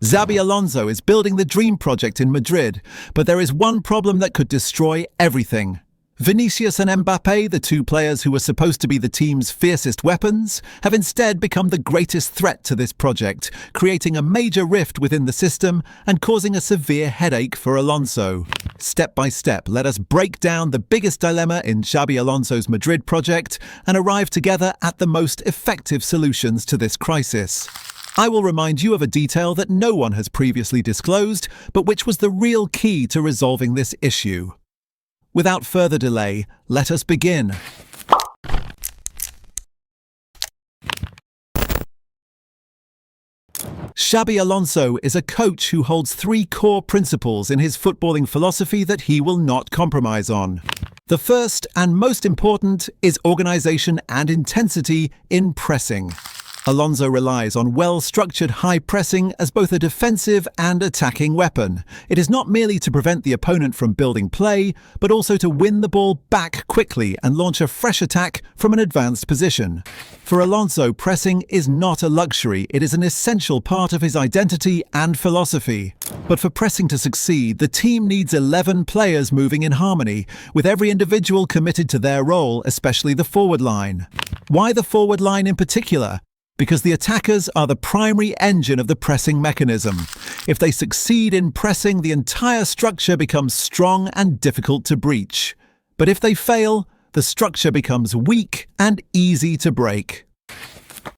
Xabi Alonso is building the dream project in Madrid, but there is one problem that could destroy everything. Vinícius and Mbappé, the two players who were supposed to be the team's fiercest weapons, have instead become the greatest threat to this project, creating a major rift within the system and causing a severe headache for Alonso. Step by step, let us break down the biggest dilemma in Xabi Alonso's Madrid project and arrive together at the most effective solutions to this crisis. I will remind you of a detail that no one has previously disclosed, but which was the real key to resolving this issue. Without further delay, let us begin. Xabi Alonso is a coach who holds three core principles in his footballing philosophy that he will not compromise on. The first and most important is organisation and intensity in pressing. Alonso relies on well-structured high pressing as both a defensive and attacking weapon. It is not merely to prevent the opponent from building play, but also to win the ball back quickly and launch a fresh attack from an advanced position. For Alonso, pressing is not a luxury, it is an essential part of his identity and philosophy. But for pressing to succeed, the team needs 11 players moving in harmony, with every individual committed to their role, especially the forward line. Why the forward line in particular? Because the attackers are the primary engine of the pressing mechanism. If they succeed in pressing, the entire structure becomes strong and difficult to breach. But if they fail, the structure becomes weak and easy to break.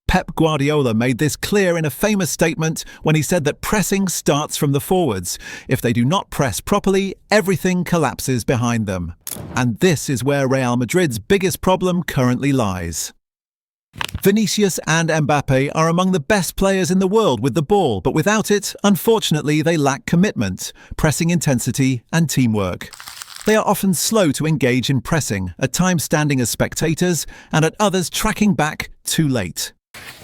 Pep Guardiola made this clear in a famous statement when he said that pressing starts from the forwards. If they do not press properly, everything collapses behind them. And this is where Real Madrid's biggest problem currently lies. Vinícius and Mbappé are among the best players in the world with the ball, but without it, unfortunately, they lack commitment, pressing intensity, and teamwork. They are often slow to engage in pressing, at times standing as spectators, and at others tracking back too late.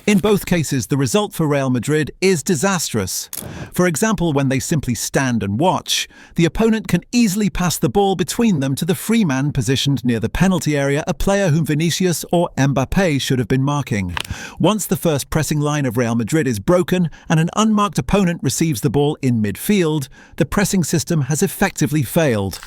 In both cases, the result for Real Madrid is disastrous. For example, when they simply stand and watch, the opponent can easily pass the ball between them to the free man positioned near the penalty area, a player whom Vinícius or Mbappé should have been marking. Once the first pressing line of Real Madrid is broken and an unmarked opponent receives the ball in midfield, the pressing system has effectively failed.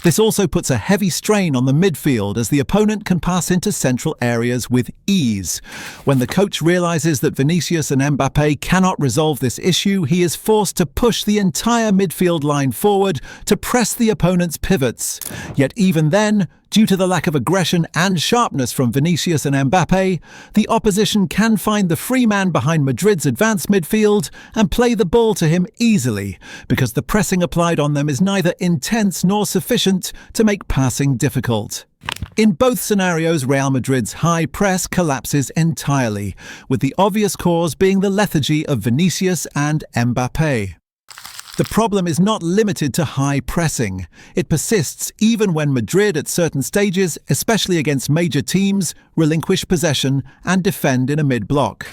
This also puts a heavy strain on the midfield as the opponent can pass into central areas with ease. When the coach realizes that Vinícius and Mbappé cannot resolve this issue, he is forced to push the entire midfield line forward to press the opponent's pivots. Yet even then, due to the lack of aggression and sharpness from Vinícius and Mbappé, the opposition can find the free man behind Madrid's advanced midfield and play the ball to him easily, because the pressing applied on them is neither intense nor sufficient to make passing difficult. In both scenarios, Real Madrid's high press collapses entirely, with the obvious cause being the lethargy of Vinícius and Mbappé. The problem is not limited to high pressing. It persists even when Madrid at certain stages, especially against major teams, relinquish possession and defend in a mid-block.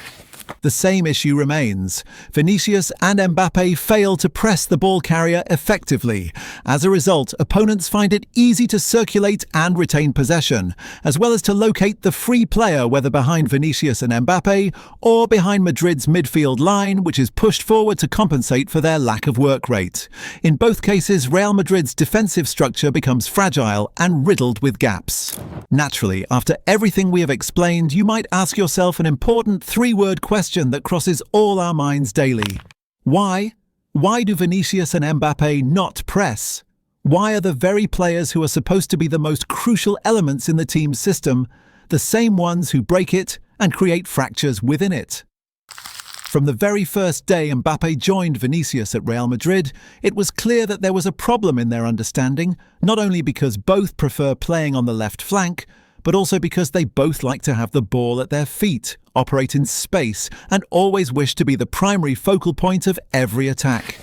The same issue remains. Vinícius and Mbappé fail to press the ball carrier effectively. As a result, opponents find it easy to circulate and retain possession, as well as to locate the free player, whether behind Vinícius and Mbappé or behind Madrid's midfield line, which is pushed forward to compensate for their lack of work rate. In both cases, Real Madrid's defensive structure becomes fragile and riddled with gaps. Naturally, after everything we have explained, you might ask yourself an important three-word question that crosses all our minds daily. Why? Why do Vinícius and Mbappé not press? Why are the very players who are supposed to be the most crucial elements in the team's system the same ones who break it and create fractures within it? From the very first day Mbappé joined Vinícius at Real Madrid, it was clear that there was a problem in their understanding, not only because both prefer playing on the left flank, but also because they both like to have the ball at their feet, operate in space, and always wish to be the primary focal point of every attack.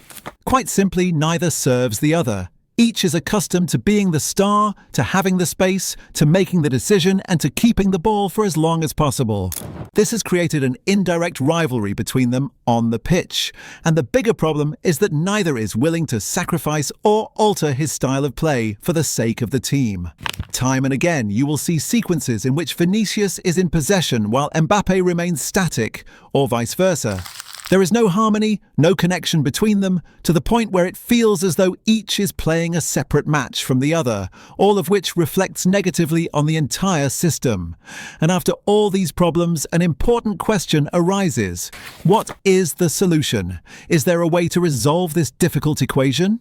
Quite simply, neither serves the other. Each is accustomed to being the star, to having the space, to making the decision, and to keeping the ball for as long as possible. This has created an indirect rivalry between them on the pitch. And the bigger problem is that neither is willing to sacrifice or alter his style of play for the sake of the team. Time and again, you will see sequences in which Vinícius is in possession while Mbappé remains static, or vice versa. There is no harmony, no connection between them, to the point where it feels as though each is playing a separate match from the other, all of which reflects negatively on the entire system. And after all these problems, an important question arises. What is the solution? Is there a way to resolve this difficult equation?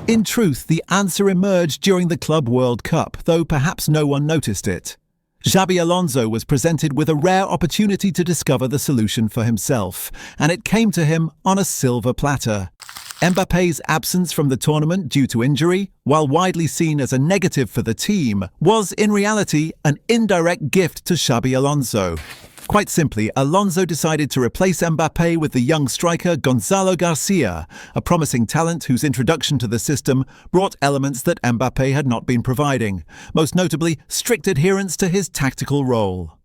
In truth, the answer emerged during the Club World Cup, though perhaps no one noticed it. Xabi Alonso was presented with a rare opportunity to discover the solution for himself, and it came to him on a silver platter. Mbappé's absence from the tournament due to injury, while widely seen as a negative for the team, was in reality an indirect gift to Xabi Alonso. Quite simply, Alonso decided to replace Mbappé with the young striker Gonzalo Garcia, a promising talent whose introduction to the system brought elements that Mbappé had not been providing, most notably strict adherence to his tactical role.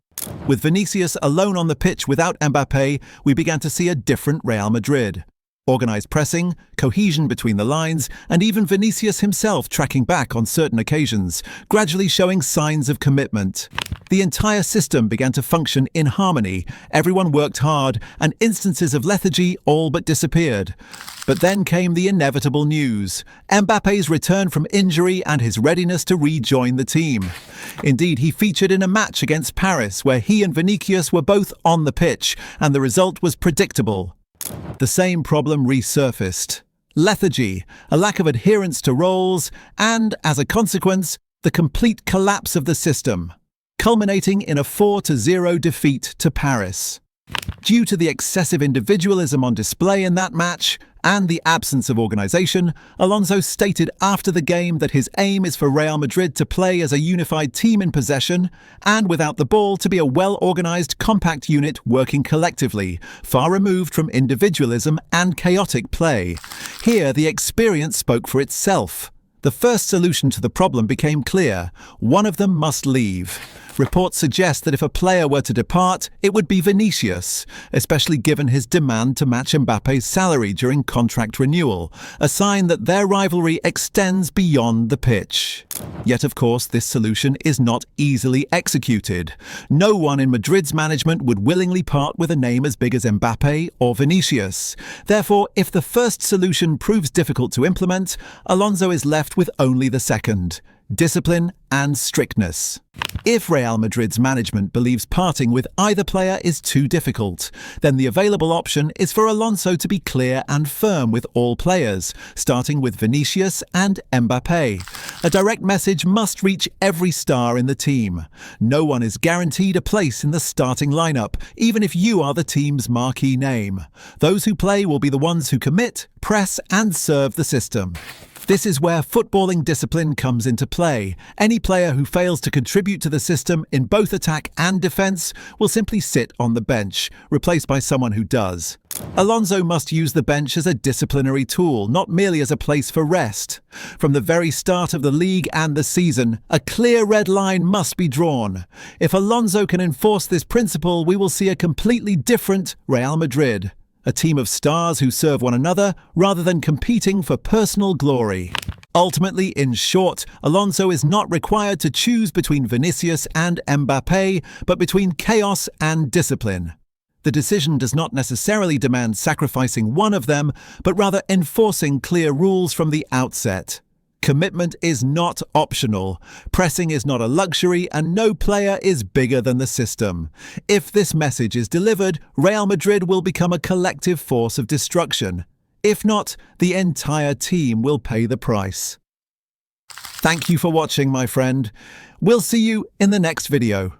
With Vinícius alone on the pitch without Mbappé, we began to see a different Real Madrid. Organised pressing, cohesion between the lines, and even Vinícius himself tracking back on certain occasions, gradually showing signs of commitment. The entire system began to function in harmony, everyone worked hard, and instances of lethargy all but disappeared. But then came the inevitable news: Mbappé's return from injury and his readiness to rejoin the team. Indeed, he featured in a match against Paris where he and Vinícius were both on the pitch, and the result was predictable. The same problem resurfaced: lethargy, a lack of adherence to roles, and, as a consequence, the complete collapse of the system, culminating in a 4-0 defeat to Paris. Due to the excessive individualism on display in that match and the absence of organisation, Alonso stated after the game that his aim is for Real Madrid to play as a unified team in possession and without the ball to be a well-organised, compact unit working collectively, far removed from individualism and chaotic play. Here, the experience spoke for itself. The first solution to the problem became clear: one of them must leave. Reports suggest that if a player were to depart, it would be Vinícius, especially given his demand to match Mbappé's salary during contract renewal, a sign that their rivalry extends beyond the pitch. Yet, of course, this solution is not easily executed. No one in Madrid's management would willingly part with a name as big as Mbappé or Vinícius. Therefore, if the first solution proves difficult to implement, Alonso is left with only the second: discipline and strictness. If Real Madrid's management believes parting with either player is too difficult, then the available option is for Alonso to be clear and firm with all players, starting with Vinícius and Mbappé. A direct message must reach every star in the team. No one is guaranteed a place in the starting lineup, even if you are the team's marquee name. Those who play will be the ones who commit, press, and serve the system. This is where footballing discipline comes into play. Any player who fails to contribute to the system in both attack and defence will simply sit on the bench, replaced by someone who does. Alonso must use the bench as a disciplinary tool, not merely as a place for rest. From the very start of the league and the season, a clear red line must be drawn. If Alonso can enforce this principle, we will see a completely different Real Madrid. A team of stars who serve one another rather than competing for personal glory. Ultimately, in short, Alonso is not required to choose between Vinícius and Mbappé, but between chaos and discipline. The decision does not necessarily demand sacrificing one of them, but rather enforcing clear rules from the outset. Commitment is not optional, pressing is not a luxury, and no player is bigger than the system. If this message is delivered, Real Madrid will become a collective force of destruction. If not, the entire team will pay the price. Thank you for watching, my friend. We'll see you in the next video.